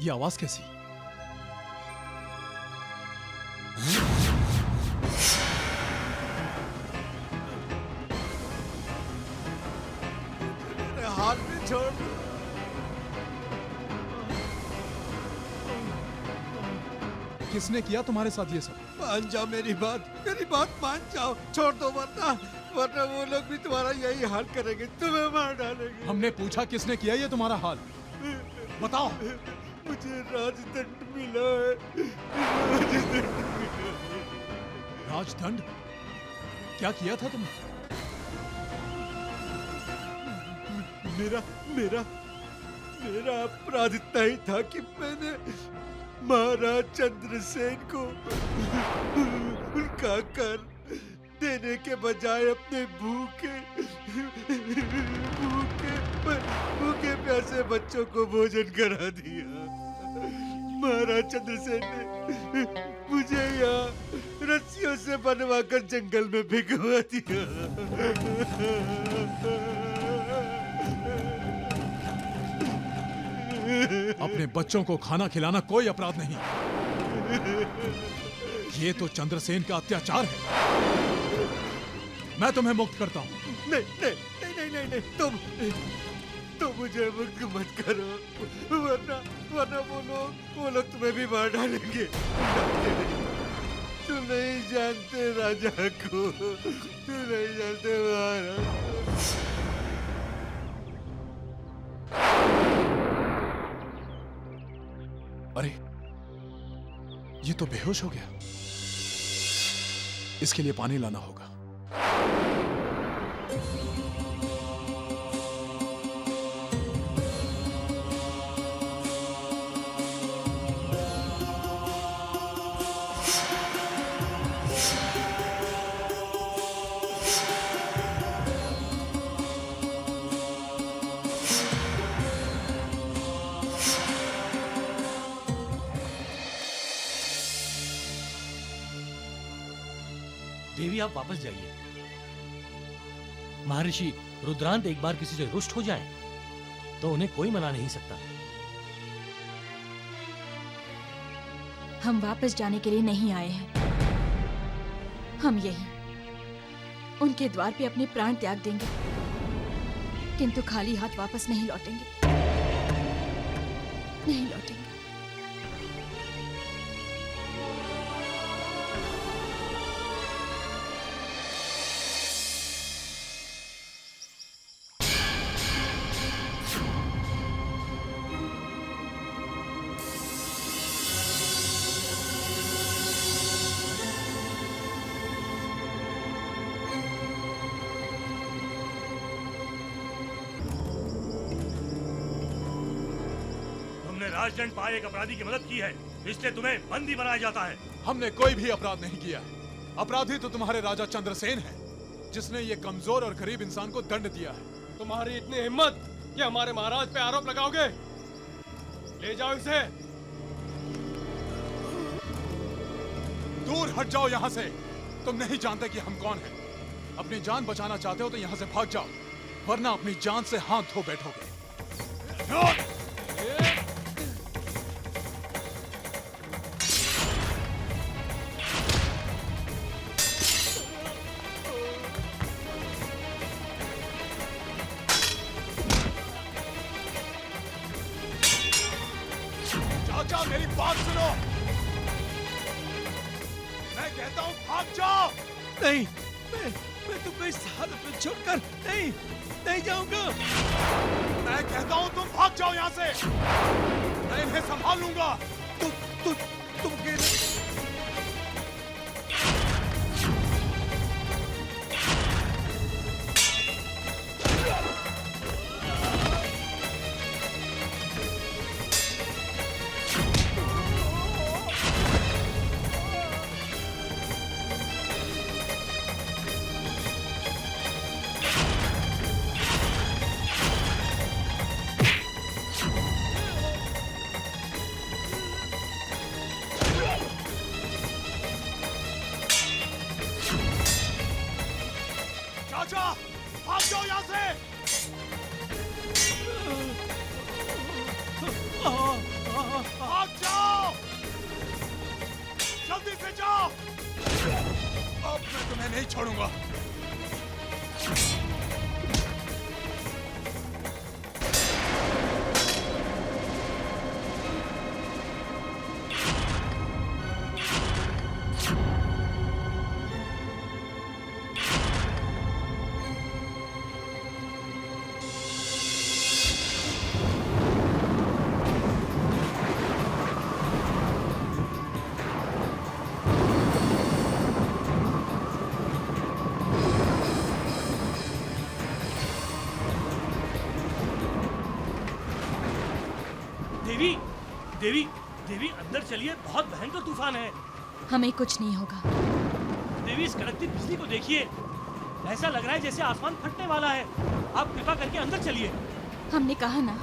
ये आवाज कैसी? मेरे हाथ में छोड़। किसने किया तुम्हारे साथ ये सब? मान जाओ मेरी बात मान जाओ, छोड़ दो वरना वो लोग भी तुम्हारा यही हाल करेंगे, तुम्हें मार डालेंगे। हमने पूछा किसने किया ये तुम्हारा हाल, बताओ। मुझे राजदंड मिला है, राजदंड मिला है। राजदंड? क्या किया था तुमने? मेरा अपराध इतना ही था कि मैंने महाराज चंद्रसेन को उनका कर देने के बजाय अपने भूखे प्यासे बच्चों को भोजन करा दिया। महाराज चंद्रसेन ने मुझे यहाँ रस्सियों से बनवाकर जंगल में भिगवा दिया। अपने बच्चों को खाना खिलाना कोई अपराध नहीं, ये तो चंद्रसेन का अत्याचार है। मैं तुम्हें मुक्त करता हूँ। नहीं, तुम मुझे मुक्त मत करो, वरना वो लोग तुम्हें भी मार डालेंगे। तुम नहीं जानते राजा को, तुम नहीं जानते महाराज। अरे ये तो बेहोश हो गया, इसके लिए पानी लाना होगा। देवी आप वापस जाइए। महर्षि रुद्रांत एक बार किसी से रुष्ट हो जाए तो उन्हें कोई मना नहीं सकता। हम वापस जाने के लिए नहीं आए हैं, हम यही उनके द्वार पे अपने प्राण त्याग देंगे, किंतु खाली हाथ वापस नहीं लौटेंगे, नहीं लौटेंगे। राजदंड पाए एक अपराधी की मदद की है, इसलिए तुम्हें बंदी बनाया जाता है। हमने कोई भी अपराध नहीं किया। अपराधी तो तुम्हारे राजा चंद्रसेन है, जिसने ये कमजोर और गरीब इंसान को दंड दिया है। तुम्हारी इतनी हिम्मत कि हमारे महाराज पे आरोप लगाओगे? ले जाओ इसे। दूर हट जाओ यहाँ से, तुम नहीं जानते कि हम कौन हैं। अपनी जान बचाना चाहते हो तो यहाँ से भाग जाओ, वरना अपनी जान से हाथ धो बैठोगे। चाचा मेरी बात सुनो, मैं कहता हूँ भाग जाओ। नहीं, मैं तुमको इस हालत में छोड़कर नहीं जाऊंगा। मैं कहता हूँ तुम भाग जाओ यहाँ से। मैं इन्हें संभाल लूंगा। तुम चाचा, भाग जाओ यहाँ से। भाग जाओ, जल्दी से जाओ। अब मैं तुम्हें नहीं छोड़ूंगा। देवी, देवी, देवी अंदर चलिए, बहुत भयंकर तूफान है। हमें कुछ नहीं होगा। देवी, इस कड़कती बिजली को देखिए, ऐसा लग रहा है जैसे आसमान फटने वाला है। आप कृपा करके अंदर चलिए। हमने कहा ना,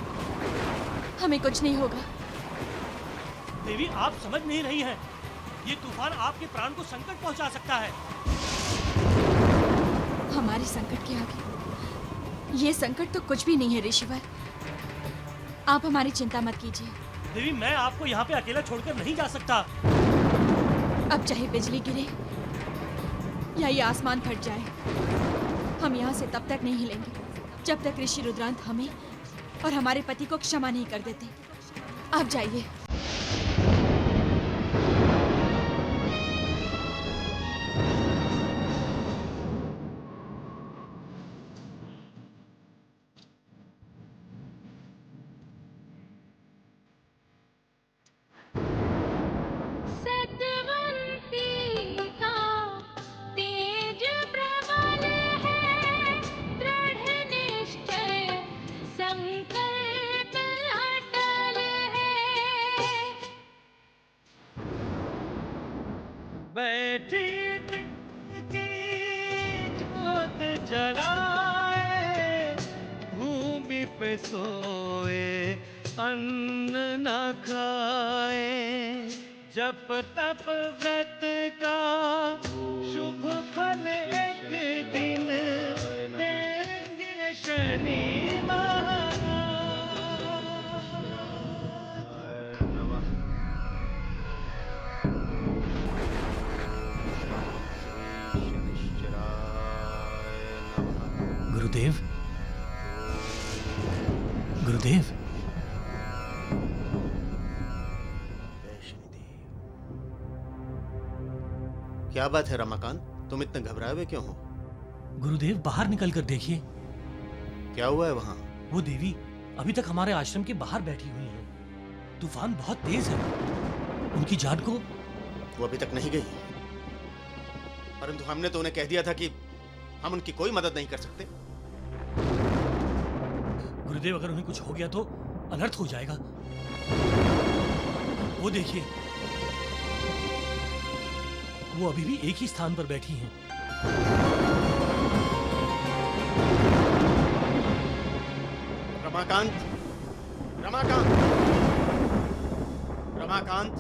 हमें कुछ नहीं होगा। देवी, आप समझ नहीं रही हैं। ये तूफान आपके प्राण को संकट पहुंचा सकता है। हमारे संकट के आगे ये संकट तो कुछ भी नहीं है ऋषिवर। आप हमारी चिंता मत कीजिए। देवी, मैं आपको यहाँ पे अकेला छोड़कर नहीं जा सकता। अब चाहे बिजली गिरे या ये आसमान फट जाए, हम यहाँ से तब तक नहीं हिलेंगे जब तक ऋषि रुद्रांत हमें और हमारे पति को क्षमा नहीं कर देते। आप जाइए। बैठी जोत जलाए, भूमि पे सोए, अन्न न खाए, जप तप व्रत का शुभ फल एक दिन देंगे शनि महाराज। गुरुदेव, गुरुदेव, क्या बात है रमाकांत, तुम इतने घबराए हुए क्यों हो? गुरुदेव, बाहर निकल कर देखिए। क्या हुआ है वहां? वो देवी अभी तक हमारे आश्रम के बाहर बैठी हुई हैं। तूफान बहुत तेज है। उनकी जान को वो अभी तक नहीं गई, परंतु हमने तो उन्हें कह दिया था कि हम उनकी कोई मदद नहीं कर सकते। गुरुदेव, अगर उन्हें कुछ हो गया तो अनर्थ हो जाएगा। वो देखिए, वो अभी भी एक ही स्थान पर बैठी हैं। रमाकांत, रमाकांत, रमाकांत,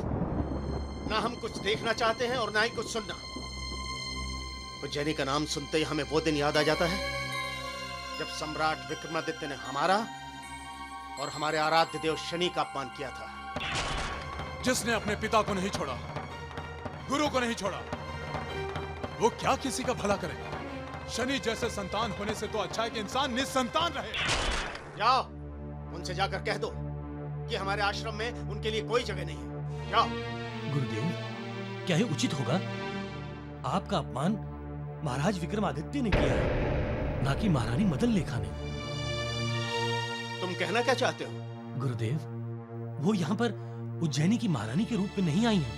ना हम कुछ देखना चाहते हैं और ना ही कुछ सुनना। उज्जैनी का नाम सुनते ही हमें वो दिन याद आ जाता है जब सम्राट विक्रमादित्य ने हमारा और हमारे आराध्य देव शनि का अपमान किया था। जिसने अपने पिता को नहीं छोड़ा, गुरु को नहीं छोड़ा, वो क्या किसी का भला करे? शनि जैसे संतान होने से तो अच्छा है कि इंसान निसंतान रहे। जाओ, उनसे जाकर कह दो कि हमारे आश्रम में उनके लिए कोई जगह नहीं है। जाओ। गुरुदेव, क्या ये उचित होगा? आपका अपमान महाराज विक्रमादित्य ने किया है, ना कि महारानी मदन लेखा ने। तुम कहना क्या चाहते हो? गुरुदेव, वो यहाँ पर उज्जैनी की महारानी के रूप में नहीं आई है,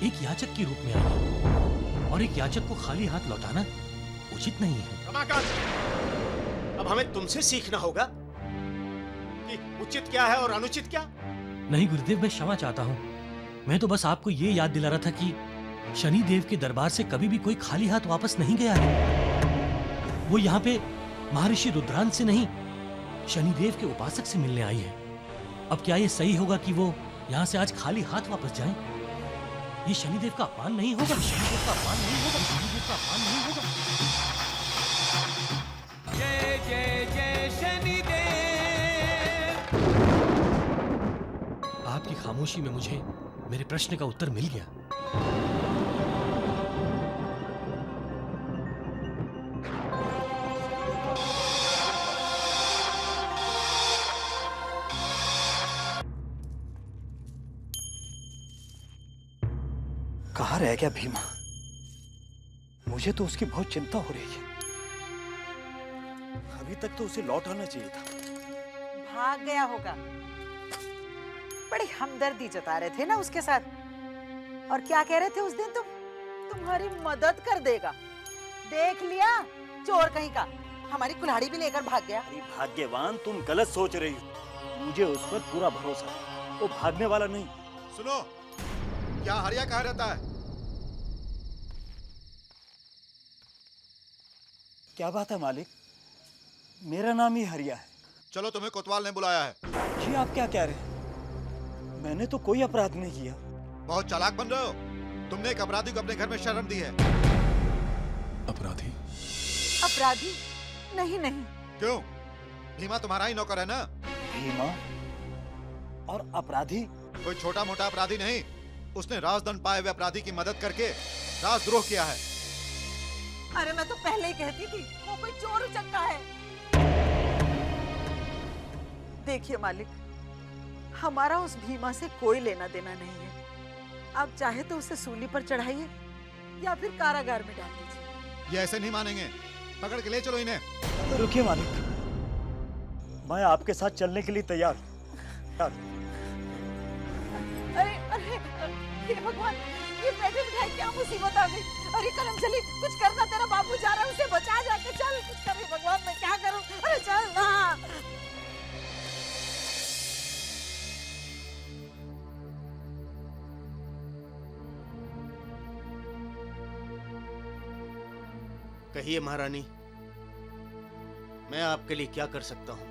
एक याचक के रूप में आई है, और एक याचक को खाली हाथ लौटाना उचित नहीं है। रमाकांत, अब हमें तुमसे सीखना होगा कि उचित क्या है और अनुचित क्या। नहीं गुरुदेव, मैं क्षमा चाहता हूँ। मैं तो बस आपको ये याद दिला रहा था कि शनि देव के दरबार से कभी भी कोई खाली हाथ वापस नहीं गया है। वो यहाँ पे महर्षि रुद्रांत से नहीं, शनिदेव के उपासक से मिलने आई है। अब क्या ये सही होगा कि वो यहाँ से आज खाली हाथ वापस जाएं? ये शनिदेव का अपमान नहीं होगा? शनिदेव का अपमान नहीं होगा? शनिदेव का अपमान नहीं होगा? जय जय जय शनिदेव। आपकी खामोशी में मुझे मेरे प्रश्न का उत्तर मिल गया। कहाँ रह गया भीमा? मुझे तो उसकी बहुत चिंता हो रही है। अभी तक तो उसे लौट आना चाहिए था। भाग गया होगा। बड़ी हमदर्दी जता रहे थे ना उसके साथ। और क्या कह रहे थे उस दिन तुम? तुम्हारी मदद कर देगा। देख लिया, चोर कहीं का। हमारी कुल्हाड़ी भी लेकर भाग गया। अरे भाग्यवान, तुम गलत सोच रही हो। मुझे उस पर पूरा भरोसा है। वो भागने वाला नहीं। सुनो, क्या हरिया कहाँ रहता है? क्या बात है मालिक? मेरा नाम ही हरिया है। चलो, तुम्हें कोतवाल ने बुलाया है। जी आप क्या कह रहे हैं? मैंने तो कोई अपराध नहीं किया। बहुत चालाक बन रहे हो। तुमने एक अपराधी को अपने घर में शरण दी है। अपराधी? अपराधी? नहीं नहीं। क्यों? भीमा तुम्हारा ही नौकर है ना? भीमा और अपराधी? कोई छोटा मोटा अपराधी नहीं। उसने राजदंड पाए हुए अपराधी की मदद करके राजद्रोह किया है। अरे मैं तो पहले ही कहती थी वो कोई चोर उचक्का है। देखिए मालिक, हमारा उस भीमा से कोई लेना देना नहीं है। आप चाहे तो उसे सूली पर चढ़ाइए या फिर कारागार में डाल दीजिए। ये ऐसे नहीं मानेंगे। पकड़ के ले चलो इन्हें। रुकिए मालिक, मैं आपके साथ चलने के लिए तैयार। अरे अरे हे भगवान, ये बैठे बिठाए क्या मुसीबत आ गई। अरे कलम चली, कुछ करना, तेरा बाबू जा रहा है, उसे बचा जाके चल। कुछ कर भगवान, मैं क्या करूं? अरे चल ना। कहिए महारानी, मैं आपके लिए क्या कर सकता हूं?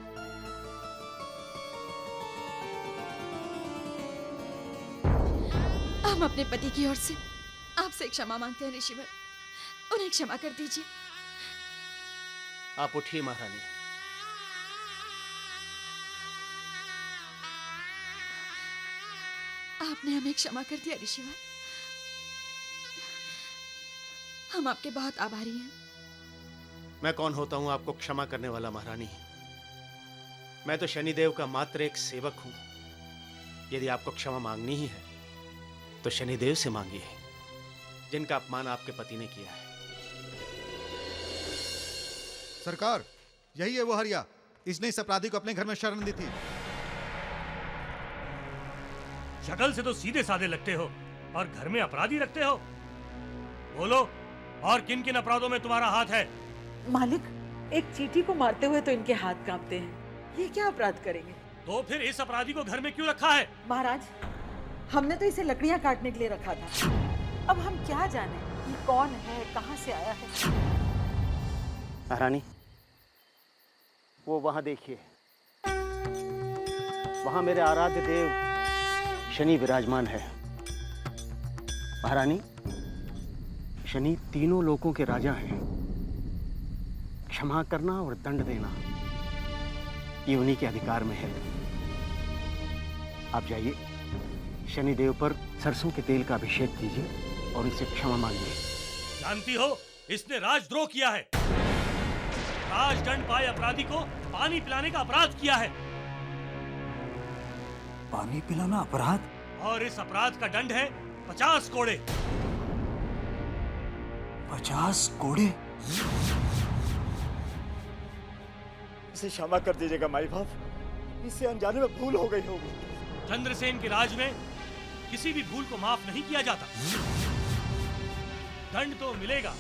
हम अपने पति की ओर से आपसे क्षमा मांगते हैं ऋषिवर। उन्हें क्षमा कर दीजिए। आप उठिए महारानी। आपने हमें क्षमा कर दिया ऋषिवर। हम आपके बहुत आभारी हैं। मैं कौन होता हूं आपको क्षमा करने वाला महारानी? मैं तो शनिदेव का मात्र एक सेवक हूं। यदि आपको क्षमा मांगनी ही है तो शनिदेव से मांगिए, जिनका अपमान आपके पति ने किया है। सरकार, यही है वो हरिया। इसने इस अपराधी को अपने घर में शरण दी थी। शक्ल से तो सीधे साधे लगते हो और घर में अपराधी रखते हो। बोलो, और किन किन अपराधों में तुम्हारा हाथ है? मालिक, एक चींटी को मारते हुए तो इनके हाथ कांपते हैं। ये क्या अपराध करेंगे? तो फिर इस अपराधी को घर में क्यों रखा है? महाराज, हमने तो इसे लकड़ियां काटने के लिए रखा था। अब हम क्या जाने ये कौन है, कहां से आया है। महारानी, वो वहां देखिए, वहां मेरे आराध्य देव शनि विराजमान है। महारानी, शनि तीनों लोकों के राजा हैं। क्षमा करना और दंड देना ये उन्हीं के अधिकार में है। आप जाइए, शनिदेव पर सरसों के तेल का अभिषेक कीजिए और इससे क्षमा मांगिए। जानती हो, इसने राजद्रोह किया है। राजदंड पाए अपराधी को पानी पिलाने का अपराध किया है। पानी पिलाना अपराध? और इस अपराध का दंड है 50 कोड़े। 50 कोड़े? इसे क्षमा कर दीजिएगा माई बाप। इससे अनजाने में भूल हो गई होगी। चंद्रसेन के राज में किसी भी भूल को माफ नहीं किया जाता। दंड तो मिलेगा,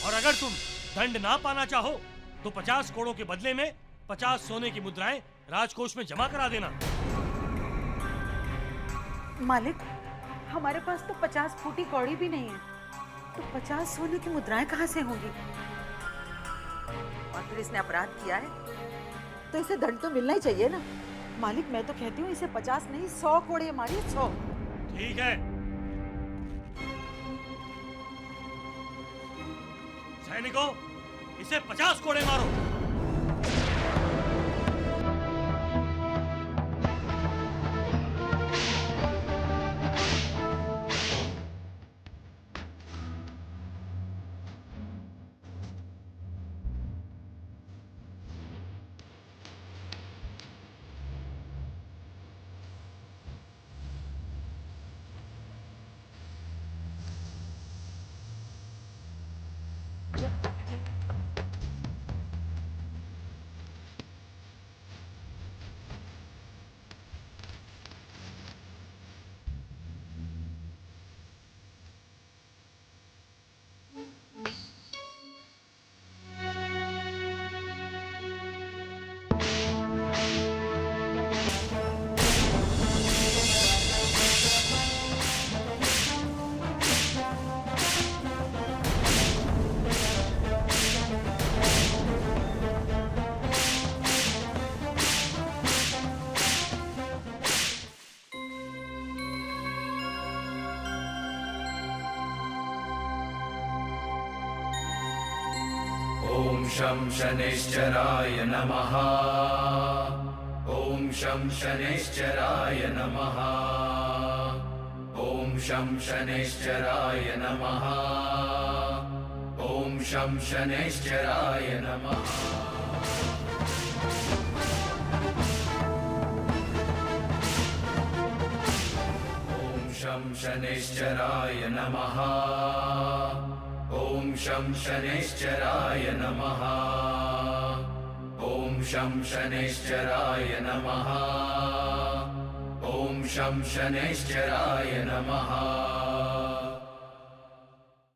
और अगर तुम दंड ना पाना चाहो तो 50 करोड़ के बदले में 50 सोने की मुद्राएं राजकोष में जमा करा देना। मालिक, हमारे पास तो 50 फूटी कौड़ी भी नहीं है, तो 50 सोने की मुद्राएं कहाँ से होंगी? और फिर इसने अपराध किया है तो इसे दंड तो मिलना ही चाहिए ना। मालिक, मैं तो कहती हूँ इसे 50 नहीं 100 कोड़े मारिए, 100। ठीक है, सैनिकों, इसे 50 कोड़े मारो। ॐ शं शनैश्चराय नमः। ॐ शं शनैश्चराय नमः। ॐ शं शनैश्चराय नमः। ॐ शं शनैश्चराय नमः। ॐ शं शनैश्चराय नमः। ॐ शं शनैश्चराय नमः। ॐ शं शनैश्चराय नमः। ॐ शं शनैश्चराय नमः।